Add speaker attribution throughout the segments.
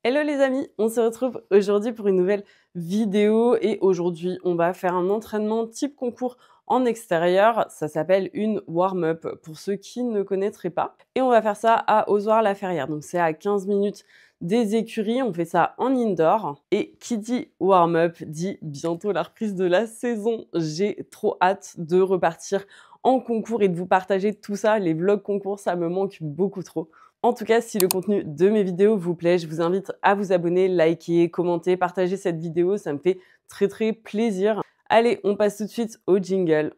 Speaker 1: Hello les amis, on se retrouve aujourd'hui pour une nouvelle vidéo et aujourd'hui on va faire un entraînement type concours en extérieur. Ça s'appelle une warm-up pour ceux qui ne connaîtraient pas. Et on va faire ça à Ozoir-la-Ferrière, donc c'est à 15 minutes des écuries. On fait ça en indoor et qui dit warm-up dit bientôt la reprise de la saison. J'ai trop hâte de repartir en concours et de vous partager tout ça. Les vlogs concours, ça me manque beaucoup trop. En tout cas, si le contenu de mes vidéos vous plaît, je vous invite à vous abonner, liker, commenter, partager cette vidéo. Ça me fait très plaisir. Allez, on passe tout de suite au jingle.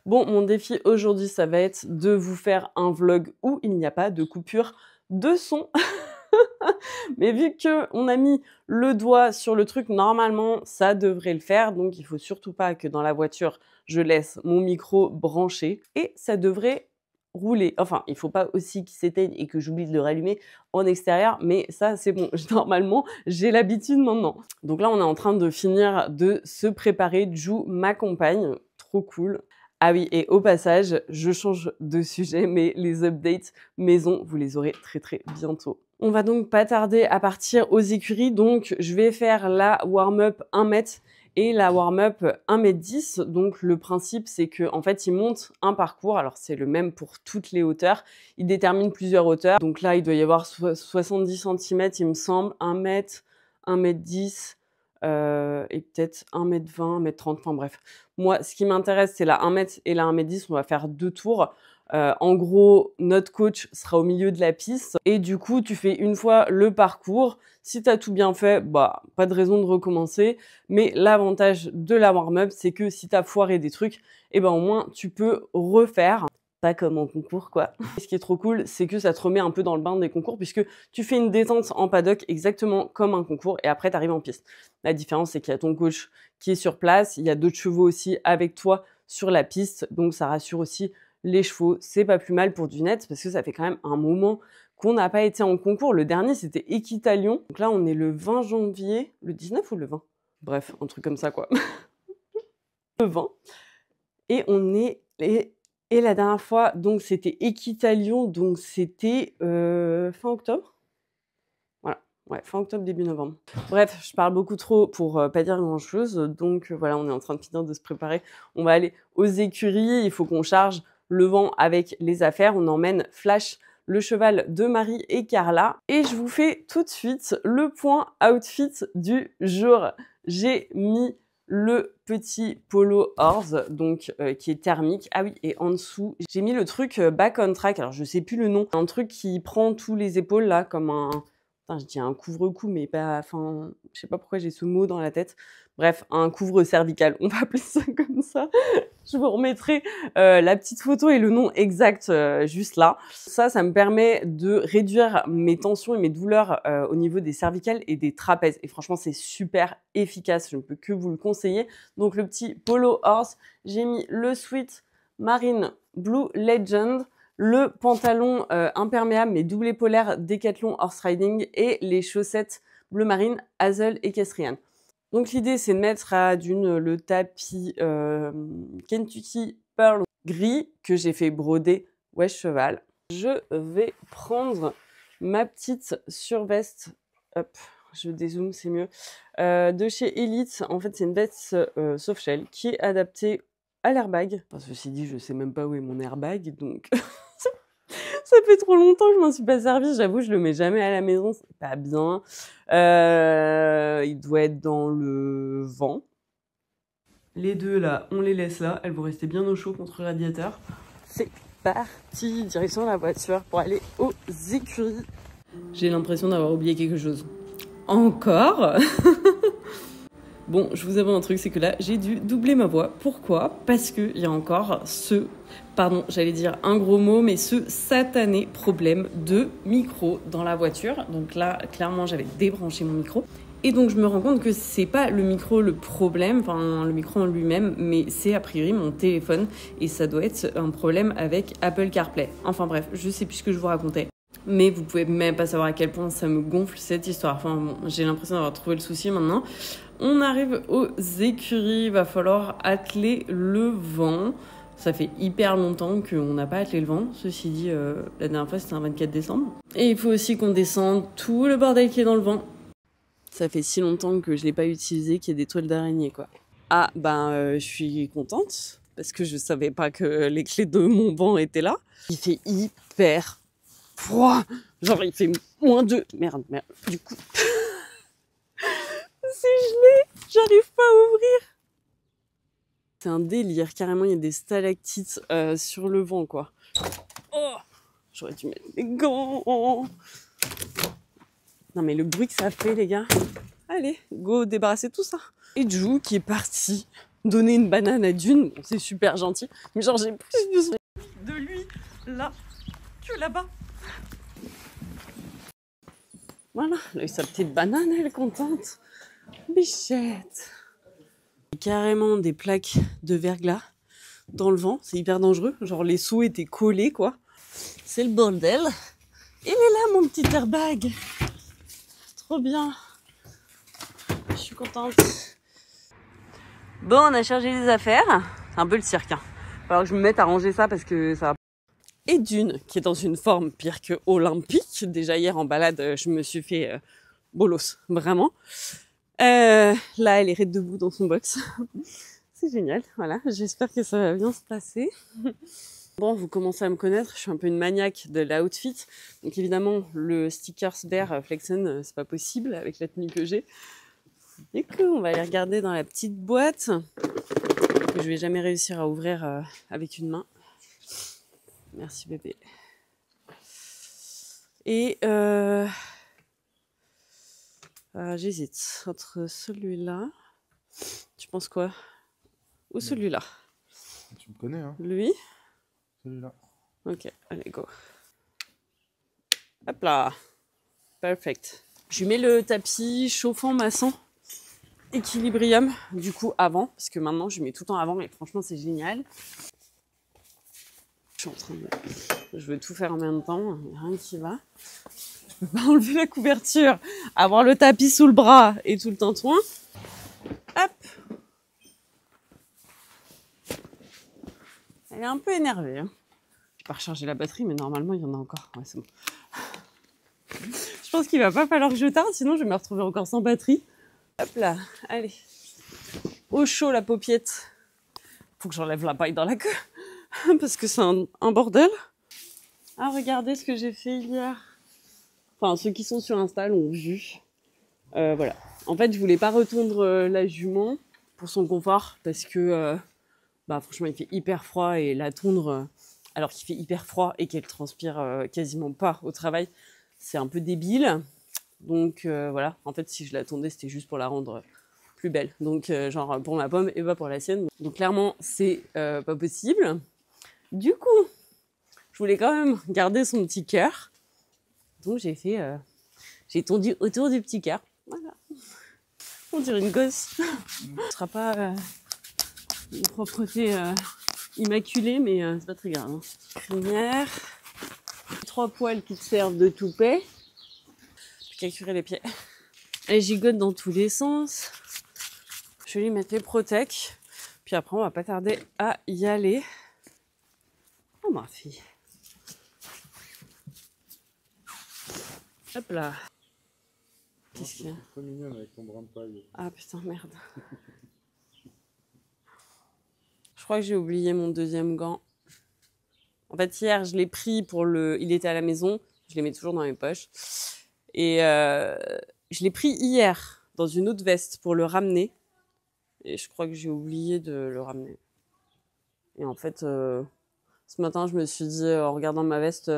Speaker 1: Bon, mon défi aujourd'hui, ça va être de vous faire un vlog où il n'y a pas de coupure de son. Mais vu qu'on a mis le doigt sur le truc, normalement, ça devrait le faire. Donc, il faut surtout pas que dans la voiture, je laisse mon micro branché. Et ça devrait rouler. Enfin, il faut pas aussi qu'il s'éteigne et que j'oublie de le rallumer en extérieur. Mais ça, c'est bon. Normalement, j'ai l'habitude maintenant. Donc là, on est en train de finir de se préparer. Jou m'accompagne. Trop cool. Ah oui, et au passage, je change de sujet, mais les updates maison, vous les aurez très bientôt. On va donc pas tarder à partir aux écuries, donc je vais faire la warm-up 1 mètre et la warm-up 1,10 m. Donc le principe, c'est que en fait, il monte un parcours, alors c'est le même pour toutes les hauteurs, il détermine plusieurs hauteurs. Donc là, il doit y avoir 70 cm, il me semble, 1 mètre, 1,10 m, et peut-être 1,20 m, 1,30 m, enfin bref. Moi, ce qui m'intéresse, c'est la 1 mètre et la 1,10 m. On va faire 2 tours. En gros, notre coach sera au milieu de la piste. Et du coup, tu fais une fois le parcours. Si tu as tout bien fait, bah, pas de raison de recommencer. Mais l'avantage de la warm-up, c'est que si tu as foiré des trucs, eh ben, au moins, tu peux refaire. Pas comme en concours, quoi. Et ce qui est trop cool, c'est que ça te remet un peu dans le bain des concours puisque tu fais une détente en paddock exactement comme un concours et après, tu arrives en piste. La différence, c'est qu'il y a ton coach qui est sur place. Il y a d'autres chevaux aussi avec toi sur la piste. Donc, ça rassure aussi les chevaux. C'est pas plus mal pour du net parce que ça fait quand même un moment qu'on n'a pas été en concours. Le dernier, c'était Équitalion. Donc là, on est le 20 janvier. Le 19 ou le 20? Bref, un truc comme ça, quoi. Le 20. Et on est... Et la dernière fois, donc c'était Équitalion, donc c'était fin octobre. Voilà, ouais, fin octobre, début novembre. Bref, je parle beaucoup trop pour pas dire grand-chose. Donc voilà, on est en train de finir de se préparer. On va aller aux écuries. Il faut qu'on charge le vent avec les affaires. On emmène Flash, le cheval de Marie et Carla. Et je vous fais tout de suite le point outfit du jour. J'ai mis le petit polo Horse, donc qui est thermique. Ah oui, et en dessous, j'ai mis le truc back on track. Alors, je sais plus le nom. Un truc qui prend tous les épaules, là, comme un... Enfin, je dis un couvre-cou, mais pas... Enfin, je sais pas pourquoi j'ai ce mot dans la tête. Bref, un couvre-cervical. On va appeler ça comme ça. Je vous remettrai la petite photo et le nom exact juste là. Ça me permet de réduire mes tensions et mes douleurs au niveau des cervicales et des trapèzes. Et franchement, c'est super efficace. Je ne peux que vous le conseiller. Donc, le petit Polo Horse, j'ai mis le sweat Marine Blue Legend, le pantalon imperméable mais doublé polaire Decathlon Horse Riding et les chaussettes bleu marine Hazel Equestrian. Donc l'idée, c'est de mettre à dune le tapis Kentucky Pearl gris que j'ai fait broder Wesh Cheval. Je vais prendre ma petite surveste, hop, je dézoome, c'est mieux, de chez Elite. En fait, c'est une veste softshell qui est adaptée à l'airbag. Enfin, ceci dit, je sais même pas où est mon airbag, donc... Ça fait trop longtemps que je m'en suis pas servi, j'avoue, je le mets jamais à la maison, c'est pas bien. Il doit être dans le vent. Les deux là, on les laisse là, elles vont rester bien au chaud contre le radiateur. C'est parti, direction la voiture pour aller aux écuries. J'ai l'impression d'avoir oublié quelque chose. Encore? Bon, je vous avoue un truc, c'est que là, j'ai dû doubler ma voix. Pourquoi? Parce qu'il y a encore pardon, j'allais dire un gros mot, mais ce satané problème de micro dans la voiture. Donc là, clairement, j'avais débranché mon micro. Et donc, je me rends compte que c'est pas le micro le problème, enfin, le micro en lui-même, mais c'est a priori mon téléphone. Et ça doit être un problème avec Apple CarPlay. Enfin bref, je sais plus ce que je vous racontais. Mais vous pouvez même pas savoir à quel point ça me gonfle cette histoire. Enfin bon, j'ai l'impression d'avoir trouvé le souci maintenant. On arrive aux écuries, il va falloir atteler le vent. Ça fait hyper longtemps qu'on n'a pas attelé le vent. Ceci dit, la dernière fois c'était un 24 décembre. Et il faut aussi qu'on descende tout le bordel qui est dans le vent. Ça fait si longtemps que je l'ai pas utilisé qu'il y a des toiles d'araignée quoi. Ah ben je suis contente parce que je savais pas que les clés de mon vent étaient là. Il fait hyper froid. Genre il fait -2. Merde. Du coup, c'est gelé. J'arrive pas à ouvrir. C'est un délire. Carrément, il y a des stalactites sur le vent, quoi. Oh, j'aurais dû mettre mes gants. Non, mais le bruit que ça fait, les gars. Allez, go débarrasser tout ça. Et Ju qui est parti donner une banane à Dune. Bon, c'est super gentil. Mais genre, j'ai plus besoin de lui là que là-bas. Voilà, elle a eu sa petite banane, elle est contente. Bichette. Carrément des plaques de verglas dans le vent, c'est hyper dangereux. Genre les seaux étaient collés, quoi. C'est le bordel. Il est là, mon petit airbag. Trop bien. Je suis contente. Bon, on a chargé les affaires. C'est un peu le cirque. Hein. Il va falloir que je me mette à ranger ça parce que ça va. Et Dune, qui est dans une forme pire que olympique. Déjà hier en balade, je me suis fait bolos, vraiment. Là, elle est raide debout dans son box. C'est génial, voilà. J'espère que ça va bien se passer. Bon, vous commencez à me connaître, je suis un peu une maniaque de l'outfit. Donc évidemment, le stickers d'air Flexen, c'est pas possible avec la tenue que j'ai. Du coup, on va aller regarder dans la petite boîte que je vais jamais réussir à ouvrir avec une main. Merci bébé. Et j'hésite entre celui-là. Tu penses quoi? Ou celui-là?
Speaker 2: Tu me connais, hein?
Speaker 1: Lui?
Speaker 2: Celui-là.
Speaker 1: Ok, allez, go. Hop là. Perfect. Je lui mets le tapis chauffant maçon Equilibrium, du coup, avant. Parce que maintenant, je lui mets tout le temps avant. Et franchement, c'est génial. Je suis en train de... Je veux tout faire en même temps. Il n'y a rien qui va. Je peux pas enlever la couverture. Avoir le tapis sous le bras et tout le tintouin. Hop. Elle est un peu énervée. Hein. Je vais pas recharger la batterie, mais normalement, il y en a encore. Ouais, c'est bon. Je pense qu'il va pas falloir que je tarde, sinon je vais me retrouver encore sans batterie. Hop là, allez. Au chaud, la paupiette. Faut que j'enlève la paille dans la queue. Parce que c'est un bordel. Ah, regardez ce que j'ai fait hier. Enfin, ceux qui sont sur Insta l'ont vu. Voilà. En fait, je voulais pas retondre la jument pour son confort. Parce que, franchement, il fait hyper froid. Et la tondre, alors qu'il fait hyper froid et qu'elle transpire quasiment pas au travail, c'est un peu débile. Donc, voilà. En fait, si je la tondais, c'était juste pour la rendre plus belle. Donc, genre pour ma pomme et pas pour la sienne. Donc, clairement, c'est pas possible. Du coup, je voulais quand même garder son petit cœur. Donc, j'ai tondu autour du petit cœur. Voilà. On dirait une gosse. Ce ne sera pas une propreté immaculée, mais c'est pas très grave. Hein. Crinière. 3 poils qui te servent de toupet. Plus qu'à curer les pieds. Elle gigote dans tous les sens. Je vais lui mettre les protèques. Puis après, on va pas tarder à y aller. Oh, ma fille. Hop là. Qu'est-ce qu'il y a?
Speaker 2: Trop mignonne avec ton brin de paille.
Speaker 1: Ah putain, merde. Je crois que j'ai oublié mon deuxième gant. En fait, hier, je l'ai pris pour le... Il était à la maison. Je les mets toujours dans mes poches. Et je l'ai pris hier dans une autre veste pour le ramener. Et je crois que j'ai oublié de le ramener. Et en fait, ce matin, je me suis dit, en regardant ma veste,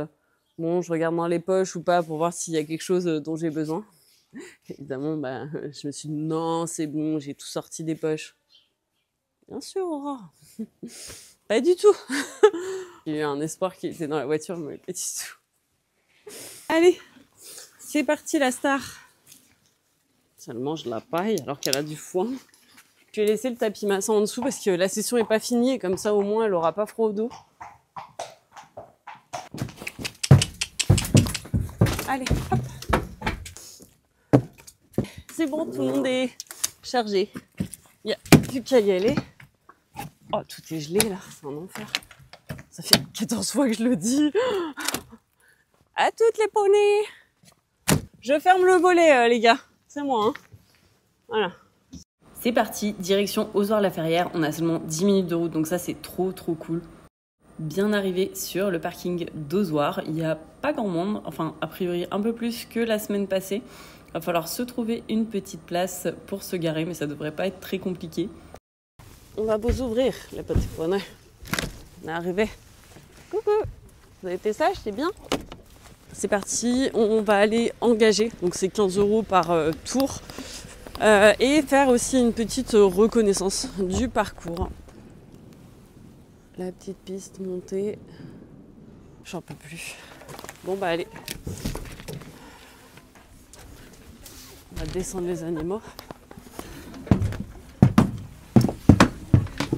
Speaker 1: bon, je regarde dans les poches ou pas pour voir s'il y a quelque chose dont j'ai besoin. Évidemment, je me suis dit, non, c'est bon, j'ai tout sorti des poches. Bien sûr, Aurore. Pas du tout. Il y a eu un espoir qui était dans la voiture, mais pas du tout. Allez, c'est parti la star. Elle mange de la paille alors qu'elle a du foin. Je vais laisser le tapis maçon en dessous parce que la session n'est pas finie et comme ça au moins elle aura pas froid au dos. Allez, hop. C'est bon, tout le monde est chargé. Il n'y a plus qu'à y aller. Oh, tout est gelé là, c'est un enfer. Ça fait 14 fois que je le dis. À toutes les poneys. Je ferme le volet, les gars. C'est moi, hein. Voilà. C'est parti, direction Ozoir-la-Ferrière. On a seulement 10 minutes de route, donc ça, c'est trop cool. Bien arrivé sur le parking d'Ozoir. Il n'y a pas grand monde, enfin, a priori, un peu plus que la semaine passée. Il va falloir se trouver une petite place pour se garer, mais ça devrait pas être très compliqué. On va vous ouvrir, les petits poneys. On est arrivé. Coucou. Vous avez été sage, c'est bien. C'est parti, on va aller engager. Donc c'est 15 € par tour. Et faire aussi une petite reconnaissance du parcours. La petite piste montée. J'en peux plus. Bon bah allez. On va descendre les animaux.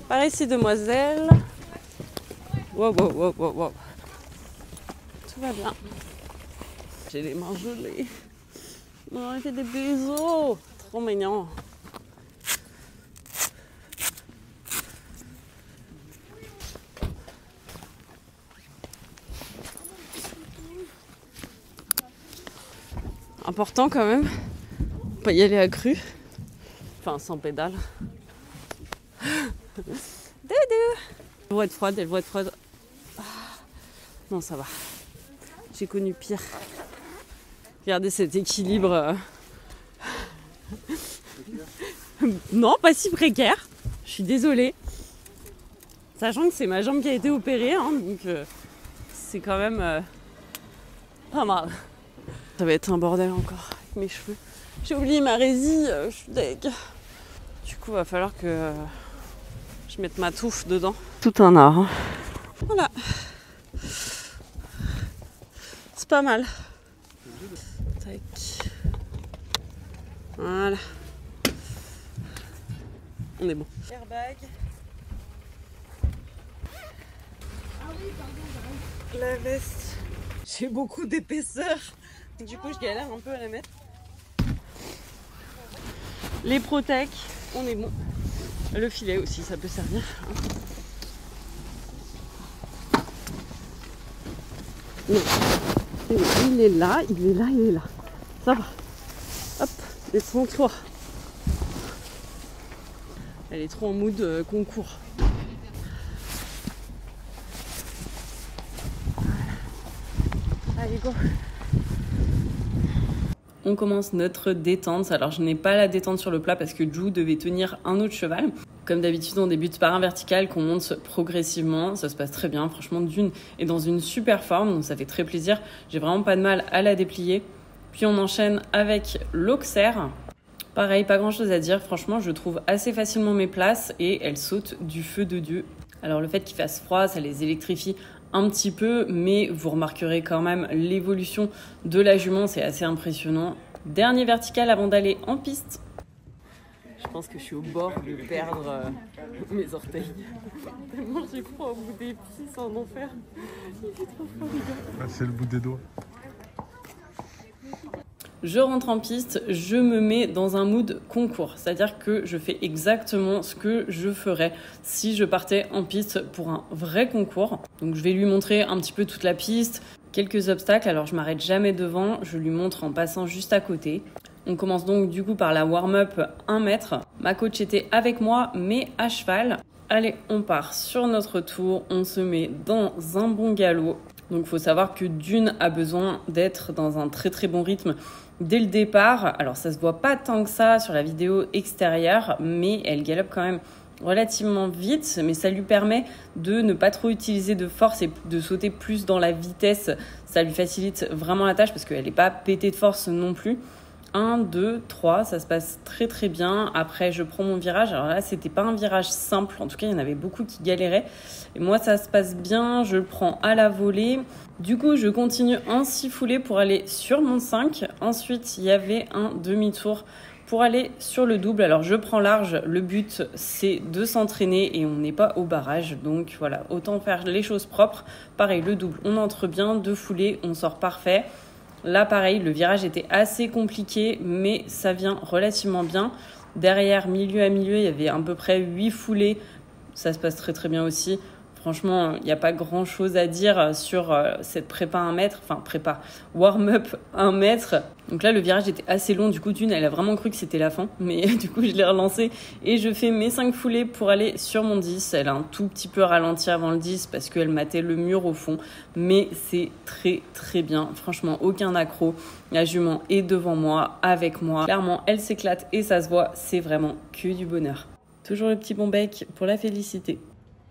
Speaker 1: Par ici, demoiselle. Wow. Tout va bien. J'ai les mains gelées. On a fait des bisous. Trop mignon. Important quand même. Pas y aller à cru. Enfin, sans pédale. Doudou. Elle va être froide. Ah. Non, ça va. J'ai connu pire. Regardez cet équilibre. Non, pas si précaire. Je suis désolée. Sachant que c'est ma jambe qui a été opérée, hein, donc c'est quand même pas mal. Ça va être un bordel encore avec mes cheveux. J'ai oublié ma résille, je suis deg. Du coup, va falloir que je mette ma touffe dedans. Tout un art. Hein. Voilà. C'est pas mal. Tac. Voilà. On est bon. Airbag. La veste. J'ai beaucoup d'épaisseur. Du coup, je galère un peu à la mettre. Les protèques, on est bon. Le filet aussi, ça peut servir. Non. Il est là. Ça va. Hop, descends-toi. Elle est trop en mood concours. Allez, go. On commence notre détente. Alors je n'ai pas la détente sur le plat parce que Ju devait tenir un autre cheval. Comme d'habitude, on débute par un vertical qu'on monte progressivement. Ça se passe très bien. Franchement, Dune est dans une super forme, donc ça fait très plaisir. J'ai vraiment pas de mal à la déplier. Puis on enchaîne avec l'Auxerre. Pareil, pas grand chose à dire. Franchement, je trouve assez facilement mes places et elles sautent du feu de Dieu. Alors le fait qu'il fasse froid, ça les électrifie un petit peu, mais vous remarquerez quand même l'évolution de la jument, c'est assez impressionnant. Dernier vertical avant d'aller en piste. Je pense que je suis au bord de perdre mes orteils. Tellement j'ai froid au bout des pieds, c'est un enfer. Il fait trop froid, les gars.
Speaker 2: Ah, c'est le bout des doigts.
Speaker 1: Je rentre en piste, je me mets dans un mood concours. C'est-à-dire que je fais exactement ce que je ferais si je partais en piste pour un vrai concours. Donc je vais lui montrer un petit peu toute la piste, quelques obstacles. Alors je m'arrête jamais devant, je lui montre en passant juste à côté. On commence donc du coup par la warm-up 1 mètre. Ma coach était avec moi, mais à cheval. Allez, on part sur notre tour, on se met dans un bon galop. Donc il faut savoir que Dune a besoin d'être dans un très très bon rythme dès le départ. Alors ça se voit pas tant que ça sur la vidéo extérieure, mais elle galope quand même relativement vite, mais ça lui permet de ne pas trop utiliser de force et de sauter plus dans la vitesse. Ça lui facilite vraiment la tâche parce qu'elle n'est pas pétée de force non plus. 1, 2, 3, ça se passe très très bien. Après, je prends mon virage. Alors là, c'était pas un virage simple. En tout cas, il y en avait beaucoup qui galéraient. Et moi, ça se passe bien. Je le prends à la volée. Du coup, je continue en siffoulet pour aller sur mon 5. Ensuite, il y avait un demi-tour pour aller sur le double. Alors, je prends large. Le but, c'est de s'entraîner et on n'est pas au barrage. Donc, voilà, autant faire les choses propres. Pareil, le double, on entre bien. 2 foulées, on sort parfait. Là, pareil, le virage était assez compliqué, mais ça vient relativement bien. Derrière, milieu à milieu, il y avait à peu près 8 foulées. Ça se passe très très bien aussi. Franchement, il n'y a pas grand chose à dire sur cette prépa 1 mètre, enfin prépa, warm-up 1 mètre. Donc là, le virage était assez long. Du coup, Dune, elle a vraiment cru que c'était la fin. Mais du coup, je l'ai relancé et je fais mes 5 foulées pour aller sur mon 10. Elle a un tout petit peu ralenti avant le 10 parce qu'elle matait le mur au fond. Mais c'est très très bien. Franchement, aucun accro. La jument est devant moi, avec moi. Clairement, elle s'éclate et ça se voit. C'est vraiment que du bonheur. Toujours le petit bon bec pour la féliciter.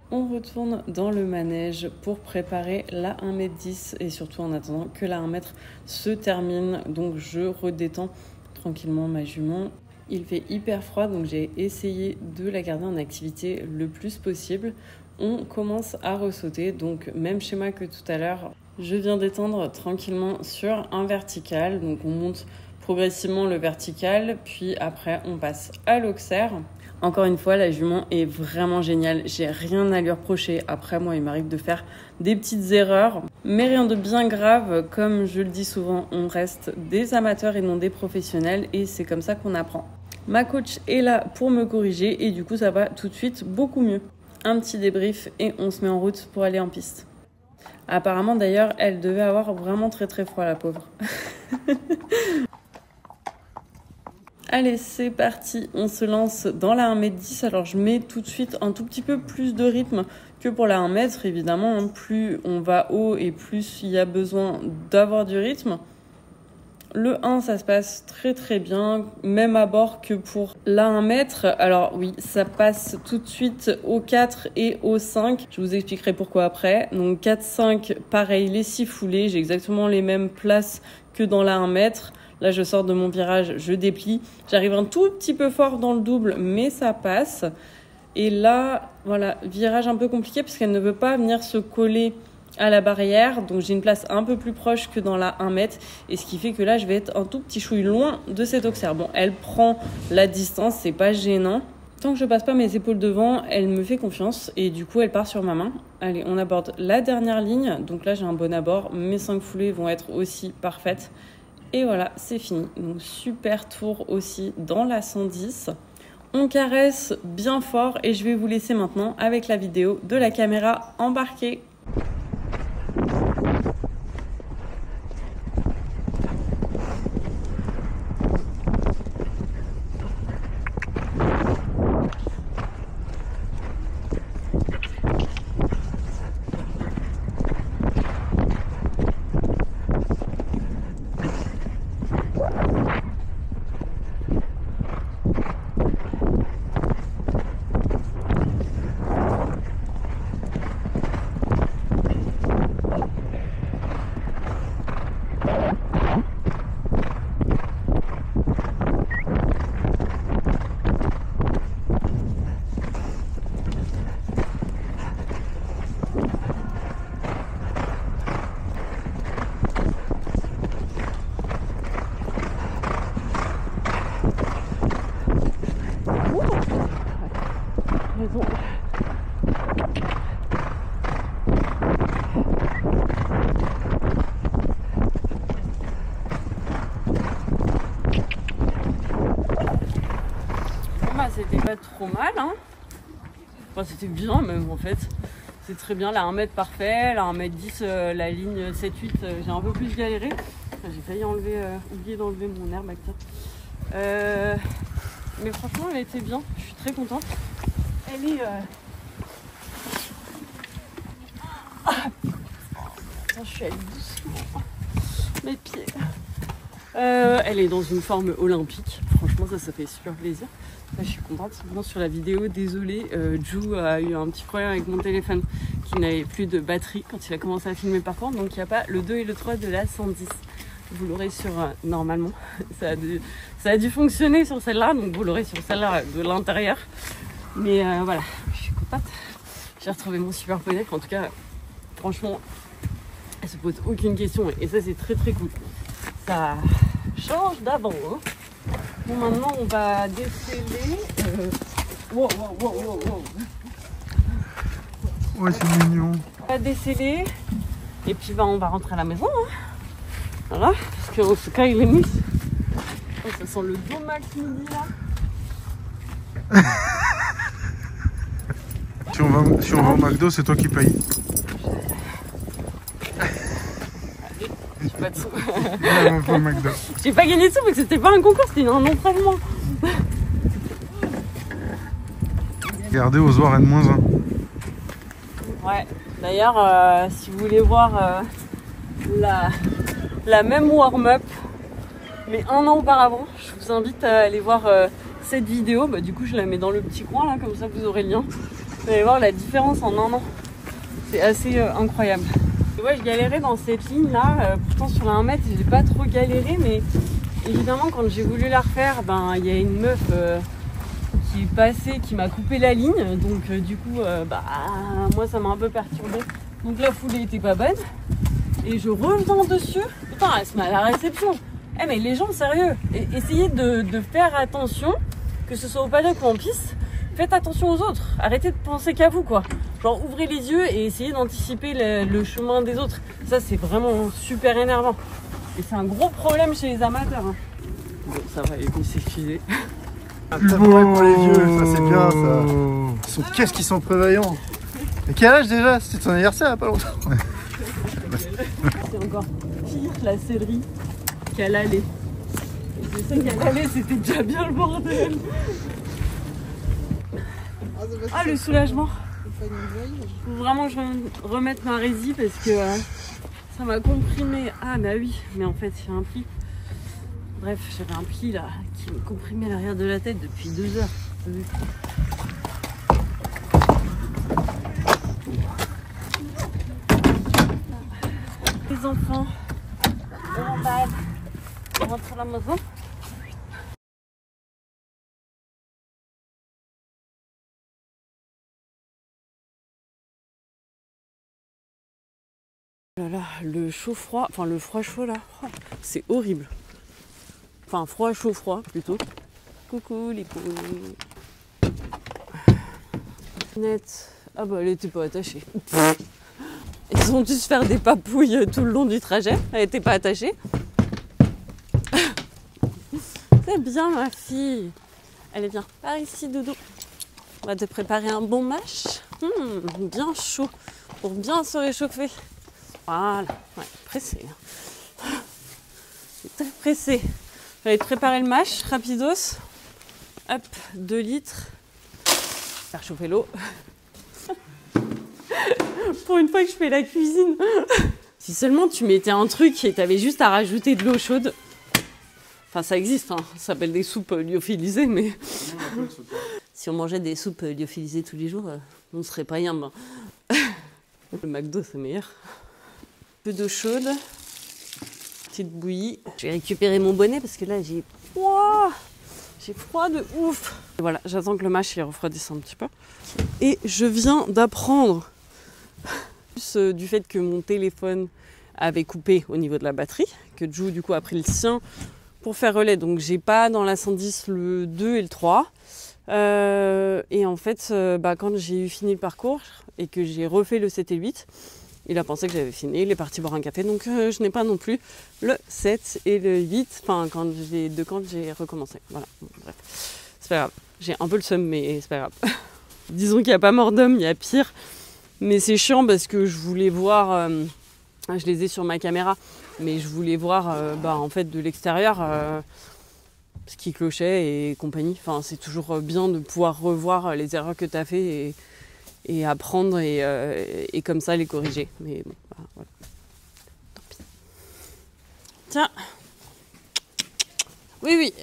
Speaker 1: On retourne dans le manège pour préparer la 1m10 et surtout en attendant que la 1 mètre se termine. Donc je redétends tranquillement ma jument. Il fait hyper froid donc j'ai essayé de la garder en activité le plus possible. On commence à ressauter, donc même schéma que tout à l'heure. Je viens d'étendre tranquillement sur un vertical. Donc on monte progressivement le vertical, puis après on passe à l'auxerre. Encore une fois, la jument est vraiment géniale. J'ai rien à lui reprocher. Après, moi, il m'arrive de faire des petites erreurs, mais rien de bien grave. Comme je le dis souvent, on reste des amateurs et non des professionnels et c'est comme ça qu'on apprend. Ma coach est là pour me corriger et du coup, ça va tout de suite beaucoup mieux. Un petit débrief et on se met en route pour aller en piste. Apparemment, d'ailleurs, elle devait avoir vraiment très très froid, la pauvre. Allez, c'est parti, on se lance dans la 1m10. Alors, je mets tout de suite un tout petit peu plus de rythme que pour la 1 mètre. Évidemment, plus on va haut et plus il y a besoin d'avoir du rythme. Le 1, ça se passe très très bien, même à bord que pour la 1 mètre. Alors oui, ça passe tout de suite au 4 et au 5. Je vous expliquerai pourquoi après. Donc 4, 5, pareil, les 6 foulées. J'ai exactement les mêmes places que dans la 1 mètre. Là, je sors de mon virage, je déplie. J'arrive un tout petit peu fort dans le double, mais ça passe. Et là, voilà, virage un peu compliqué parce qu'elle ne veut pas venir se coller à la barrière. Donc, j'ai une place un peu plus proche que dans la 1 mètre. Et ce qui fait que là, je vais être un tout petit chouille loin de cet auxerre. Bon, elle prend la distance, c'est pas gênant. Tant que je passe pas mes épaules devant, elle me fait confiance. Et du coup, elle part sur ma main. Allez, on aborde la dernière ligne. Donc là, j'ai un bon abord. Mes 5 foulées vont être aussi parfaites. Et voilà, c'est fini. Donc super tour aussi dans la 110. On caresse bien fort et je vais vous laisser maintenant avec la vidéo de la caméra embarquée. C'était pas trop mal, hein. Enfin, c'était bien même en fait. C'est très bien, la 1 mètre parfait, la 1m10, la ligne 7-8, j'ai un peu plus galéré. J'ai failli oublier d'enlever mon airbag. Mais franchement, elle était bien, je suis très contente. Elle est... Attends, je suis allée doucement. Mes pieds. Elle est dans une forme olympique. Franchement, ça fait super plaisir. Là, je suis contente. Bon, sur la vidéo, désolée, Ju a eu un petit problème avec mon téléphone qui n'avait plus de batterie quand il a commencé à filmer par contre. Donc, il n'y a pas le 2 et le 3 de la 110. Vous l'aurez sur... normalement, ça a dû fonctionner sur celle-là. Donc, vous l'aurez sur celle-là de l'intérieur. Mais voilà, je suis contente. J'ai retrouvé mon super poney. En tout cas, franchement, elle se pose aucune question. Et ça, c'est très très cool. Ça change d'avant. Hein. Bon, maintenant, on va déceler. Wow.
Speaker 2: Ouais, c'est mignon.
Speaker 1: On va déceler. Et puis, on va rentrer à la maison. Hein. Voilà. qu'on se caille les muscles. Oh, ça sent le bon max midi là.
Speaker 2: Si on va au McDo, c'est toi qui payes.
Speaker 1: J'ai pas de sous.
Speaker 2: On va au McDo.
Speaker 1: J'ai pas gagné de sous parce que c'était pas un concours, c'était un entraînement.
Speaker 2: Regardez aux soirs N-1.
Speaker 1: Ouais, d'ailleurs, si vous voulez voir la même warm-up, mais un an auparavant, je vous invite à aller voir cette vidéo. Bah, du coup, je la mets dans le petit coin là, comme ça vous aurez le lien. Vous allez voir la différence en un an. C'est assez incroyable. Et ouais, je galérais dans cette ligne là. Pourtant, sur la 1 mètre, j'ai pas trop galéré, mais évidemment, quand j'ai voulu la refaire, ben il y a une meuf qui est passée, qui m'a coupé la ligne. Donc, du coup, moi, ça m'a un peu perturbée. Donc, la foulée était pas bonne. Et je reviens dessus. Putain, elle se met à la réception. Eh mais les gens, sérieux, essayez de faire attention, que ce soit au paddock ou en piste, faites attention aux autres, arrêtez de penser qu'à vous quoi. Genre ouvrez les yeux et essayez d'anticiper le chemin des autres. Ça c'est vraiment super énervant. Et c'est un gros problème chez les amateurs. Hein. Bon ça va, il faut s'excuser.
Speaker 3: Plus beau pour les vieux, ça c'est bien ça. Qu'est-ce qu'ils sont prévoyants. Et quel âge déjà? C'était ton anniversaire il n'y a pas longtemps.
Speaker 1: C'est encore pire la céleri qu'à l'aller. Je sais qu'à l'aller c'était déjà bien le bordel. Ah le soulagement. Faut vraiment que je remette ma résie parce que ça m'a comprimé. Ah bah oui, mais en fait il y a un pli. Bref, j'avais un pli là qui me comprimait l'arrière de la tête depuis 2 heures. Les enfants, on emballe, on rentre à la maison. Là, le chaud-froid, enfin le froid-chaud là, c'est horrible. Enfin froid-chaud-froid plutôt. Coucou les poules. Net. Ah bah elle était pas attachée. Ils ont dû se faire des papouilles tout le long du trajet. Elle était pas attachée. C'est bien ma fille. Allez viens, par ici doudou. On va te préparer un bon mash. Bien chaud pour bien se réchauffer. Voilà, ouais, pressé. C'est très pressé. Je vais te préparer le mash, rapidos. Hop, 2 litres. Faire chauffer l'eau. Pour une fois que je fais la cuisine. Si seulement tu mettais un truc et t'avais juste à rajouter de l'eau chaude. Enfin, ça existe, hein. Ça s'appelle des soupes lyophilisées, mais... Si on mangeait des soupes lyophilisées tous les jours, on serait pas yam. Le McDo, c'est meilleur. Peu d'eau chaude. Petite bouillie. Je vais récupérer mon bonnet parce que là, j'ai froid. J'ai froid de ouf. Et voilà, j'attends que le mash il refroidisse un petit peu. Et je viens d'apprendre du fait que mon téléphone avait coupé au niveau de la batterie, que Jou du coup a pris le sien pour faire relais. Donc j'ai pas dans la 110 le 2 et le 3. Et en fait, quand j'ai eu fini le parcours et que j'ai refait le 7 et le 8, il a pensé que j'avais fini, il est parti boire un café. Donc je n'ai pas non plus le 7 et le 8, enfin quand j'ai recommencé. Voilà, bon, bref, c'est pas grave. J'ai un peu le seum, mais c'est pas grave. Disons qu'il n'y a pas mort d'homme, il y a pire. Mais c'est chiant parce que je voulais voir, je les ai sur ma caméra, mais je voulais voir en fait de l'extérieur ce qui clochait et compagnie. Enfin, c'est toujours bien de pouvoir revoir les erreurs que tu as fait et apprendre et comme ça les corriger. Mais bon, voilà. Tant pis. Tiens. Oui.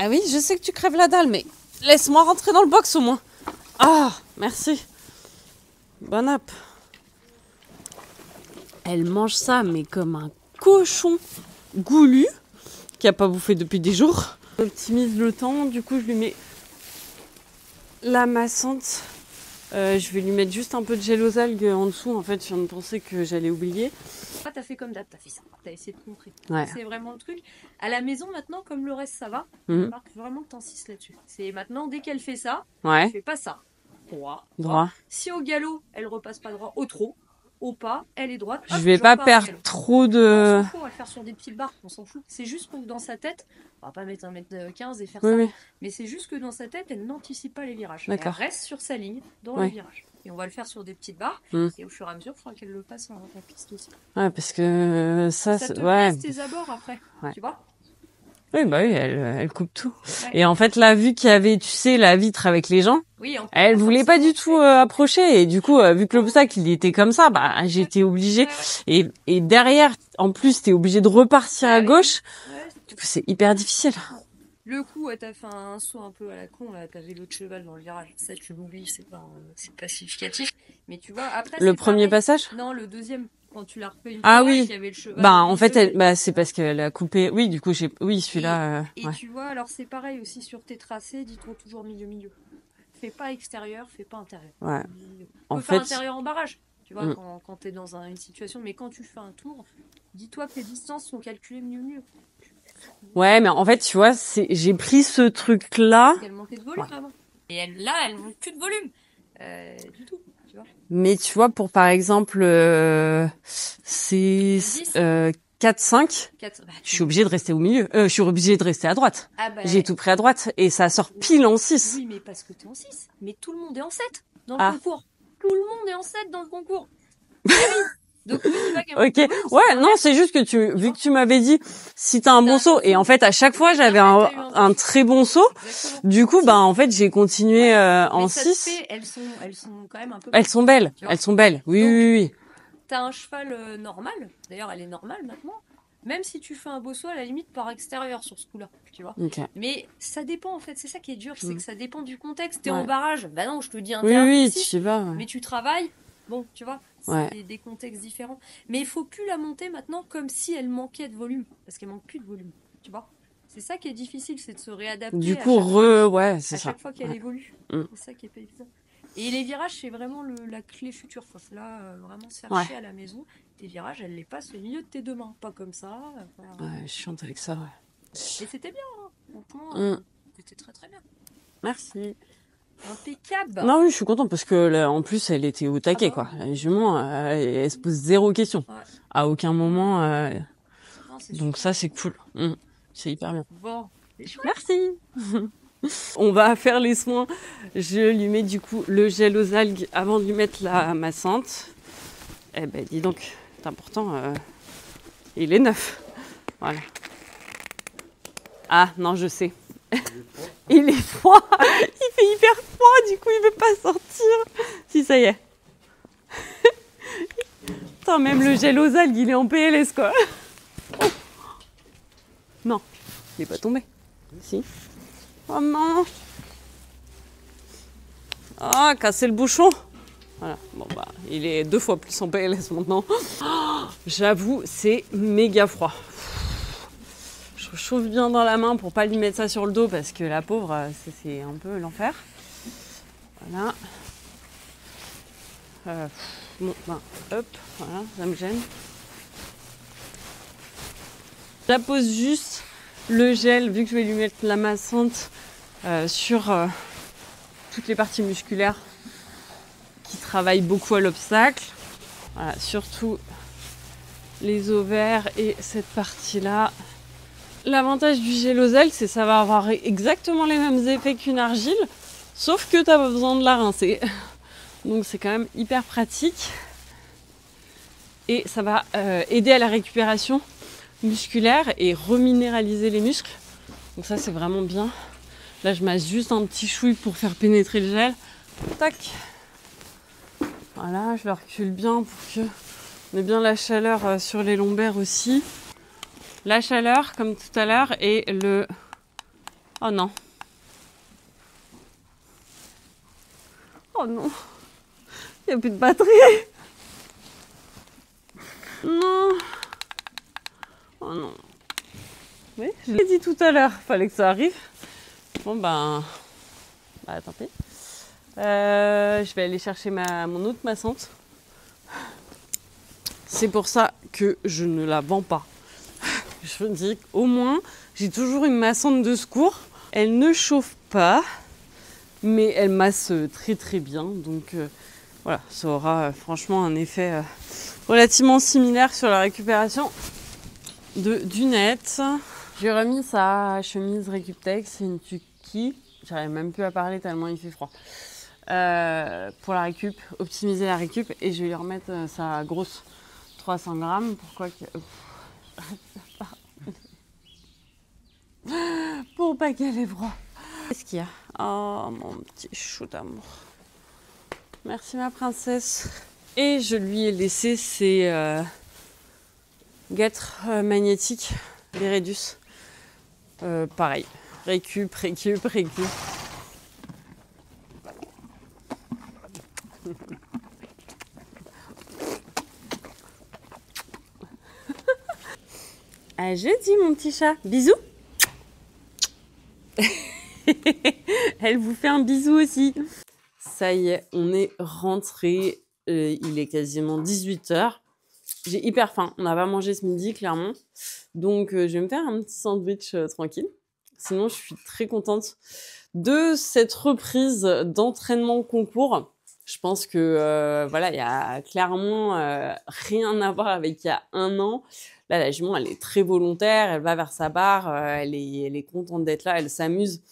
Speaker 1: Oui, je sais que tu crèves la dalle, mais laisse-moi rentrer dans le box au moins. Ah, merci. Bon app. Elle mange ça, mais comme un cochon goulu qui a pas bouffé depuis des jours. J'optimise le temps, du coup je lui mets la massante. Je vais lui mettre juste un peu de gel aux algues en dessous. En fait, je viens de penser que j'allais oublier.
Speaker 4: Ah, t'as fait comme d'hab, t'as fait ça. T'as essayé de montrer.
Speaker 1: Ouais.
Speaker 4: C'est vraiment le truc. À la maison, maintenant, comme le reste, ça va. Marc, vraiment que t'insistes là-dessus. C'est maintenant, dès qu'elle fait ça,
Speaker 1: Ouais.
Speaker 4: tu fais pas ça. Droit.
Speaker 1: Droit.
Speaker 4: Si au galop, elle repasse pas droit, au trot. au pas, elle est droite.
Speaker 1: Je vais pas perdre trop de...
Speaker 4: On s'en fout, on va le faire sur des petites barres, on s'en fout. C'est juste que dans sa tête, on va pas mettre 1m15 et faire ça.
Speaker 1: Oui.
Speaker 4: Mais c'est juste que dans sa tête, elle n'anticipe pas les virages.
Speaker 1: D'accord.
Speaker 4: Elle reste sur sa ligne dans le virage. Et on va le faire sur des petites barres. Et au fur et à mesure, il faudra qu'elle le passe en piste aussi.
Speaker 1: Ouais, parce que ça
Speaker 4: te
Speaker 1: ouais.
Speaker 4: laisse tes abords après, tu vois.
Speaker 1: Oui, bah oui, elle coupe tout. Ouais. Et en fait, là, vu qu'il y avait, tu sais, la vitre avec les gens, elle voulait pas du tout approcher. Et du coup, vu que l'obstacle, il était comme ça, bah, j'étais obligée. Et derrière, en plus, t'es obligé de repartir à gauche. Du coup, c'est hyper difficile.
Speaker 4: Le coup, t'as fait un saut un peu à la con, là, t'avais l'autre cheval dans le virage. Ça, tu l'oublies, c'est pas significatif. Mais tu vois, après.
Speaker 1: Le premier passage?
Speaker 4: Non, le deuxième. Quand tu l'as refait une
Speaker 1: fois,
Speaker 4: il y avait le cheval.
Speaker 1: Bah, en fait, c'est parce qu'elle a coupé. Oui, du coup, celui-là.
Speaker 4: Et tu vois, alors c'est pareil aussi sur tes tracés, dis-toi toujours milieu. Fais pas extérieur, fais pas intérieur.
Speaker 1: Ouais.
Speaker 4: En fait. Fais intérieur en barrage, tu vois, quand t'es dans une situation. Mais quand tu fais un tour, dis-toi que tes distances sont calculées milieu.
Speaker 1: Ouais, mais en fait, tu vois, j'ai pris ce truc-là.
Speaker 4: Elle manquait de volume avant. Et elle manque plus de volume. Du tout, tu vois.
Speaker 1: Mais tu vois, pour par exemple, c'est 4-5, je suis obligée de rester au milieu. Je suis obligée de rester à droite. J'ai tout pris à droite et ça sort pile en 6.
Speaker 4: Oui, mais parce que t'es en 6. Mais tout le monde est en 7 dans le concours. Tout le monde est en 7 dans le concours. Donc,
Speaker 1: ok, ouais, non, c'est juste que vu que tu m'avais dit si t'as un bon saut, et en fait à chaque fois j'avais un très bon saut. Du coup, bah en fait j'ai continué en 6.
Speaker 4: Elles sont quand même un peu.
Speaker 1: Elles sont belles, oui.
Speaker 4: T'as un cheval normal. D'ailleurs, elle est normale maintenant. Même si tu fais un beau saut, à la limite par extérieur sur ce coup-là, tu vois.
Speaker 1: Okay.
Speaker 4: Mais ça dépend en fait, c'est ça qui est dur, c'est que ça dépend du contexte. T'es en barrage, bah non, je te dis intérieur.
Speaker 1: Oui, tu sais pas.
Speaker 4: Mais tu travailles. Bon, tu vois, c'est des contextes différents. Mais il faut plus la monter maintenant comme si elle manquait de volume. Parce qu'elle manque plus de volume, tu vois. C'est ça qui est difficile, c'est de se réadapter.
Speaker 1: Du coup, c'est ça.
Speaker 4: À chaque fois qu'elle évolue. C'est ça qui est pas évident. Et les virages, c'est vraiment la clé future. Faut là, vraiment se faire chier à la maison. Tes virages, elle les passe au milieu de tes deux mains. Pas comme ça.
Speaker 1: Ouais, je chante avec ça,
Speaker 4: Et c'était bien, hein. Franchement, c'était très très bien.
Speaker 1: Merci.
Speaker 4: Impeccable.
Speaker 1: Non, oui, je suis contente parce que là, en plus, elle était au taquet, quoi. La jument, elle se pose 0 question. Ouais. À aucun moment. Donc ça, c'est cool. C'est hyper bien.
Speaker 4: Bon,
Speaker 1: merci. On va faire les soins. Je lui mets du coup le gel aux algues avant de lui mettre la massante. Eh ben, dis donc, c'est important. Il est neuf. Voilà. Ah non, je sais. Il est froid, il fait hyper froid, du coup il veut pas sortir. Si, ça y est. Putain, même le gel aux algues, il est en PLS quoi. Oh. Non, il est pas tombé. Si. Oh non. Ah, casser le bouchon. Voilà, bon bah, il est 2 fois plus en PLS maintenant. Oh, j'avoue, c'est méga froid. Je chauffe bien dans la main pour pas lui mettre ça sur le dos parce que la pauvre, c'est un peu l'enfer. Voilà. Bon, ben, hop, voilà, ça me gêne. J'appose juste le gel, vu que je vais lui mettre la massante sur toutes les parties musculaires qui travaillent beaucoup à l'obstacle. Voilà, surtout les ovaires et cette partie-là. L'avantage du gel aux algues, c'est que ça va avoir exactement les mêmes effets qu'une argile, sauf que tu n'as pas besoin de la rincer. Donc c'est quand même hyper pratique. Et ça va aider à la récupération musculaire et reminéraliser les muscles. Donc ça, c'est vraiment bien. Là, je masse juste un petit chouille pour faire pénétrer le gel. Tac. Voilà, je le recule bien pour qu'on ait bien la chaleur sur les lombaires aussi. La chaleur, comme tout à l'heure, et le... Oh non. Oh non. Il n'y a plus de batterie. Non. Oh non. Oui, je l'ai dit tout à l'heure, fallait que ça arrive. Bon ben... Bah tant pis. Je vais aller chercher mon autre massante. C'est pour ça que je ne la vends pas. Je me dis qu'au moins, j'ai toujours une massante de secours. Elle ne chauffe pas, mais elle masse très très bien. Donc Voilà, ça aura franchement un effet relativement similaire sur la récupération du net. J'ai remis sa chemise Récuptech, c'est une Tuki. J'arrive même plus à parler tellement il fait froid. Pour la récup, optimiser la récup, et je vais lui remettre sa grosse 300 grammes. Pourquoi que... Pour pas qu'elle ait froid. Qu'est-ce qu'il y a? Oh mon petit chou d'amour. Merci ma princesse. Et je lui ai laissé ses guêtres magnétiques, les Redus. Pareil, récup. À jeudi mon petit chat. Bisous. Elle vous fait un bisou aussi. Ça y est, on est rentré. Il est quasiment 18 h. J'ai hyper faim. On n'a pas mangé ce midi, clairement. Donc, je vais me faire un petit sandwich tranquille. Sinon, je suis très contente de cette reprise d'entraînement concours. Je pense que voilà, il y a clairement rien à voir avec il y a un an. Là, la jument, elle est très volontaire. Elle va vers sa barre. Elle est contente d'être là. Elle s'amuse.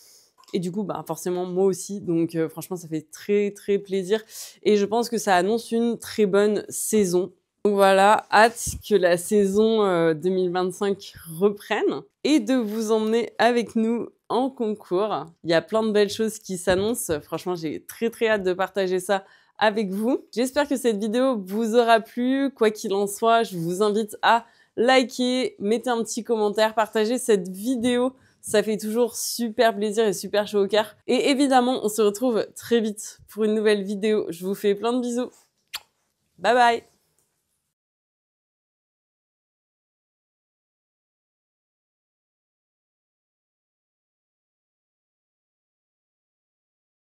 Speaker 1: Et du coup, bah, forcément, moi aussi. Donc, franchement, ça fait très, très plaisir. Et je pense que ça annonce une très bonne saison. Donc voilà, hâte que la saison 2025 reprenne et de vous emmener avec nous en concours. Il y a plein de belles choses qui s'annoncent. Franchement, j'ai très, très hâte de partager ça avec vous. J'espère que cette vidéo vous aura plu. Quoi qu'il en soit, je vous invite à liker, mettez un petit commentaire, partagez cette vidéo. Ça fait toujours super plaisir et super chaud au cœur. Et évidemment, on se retrouve très vite pour une nouvelle vidéo. Je vous fais plein de bisous. Bye bye!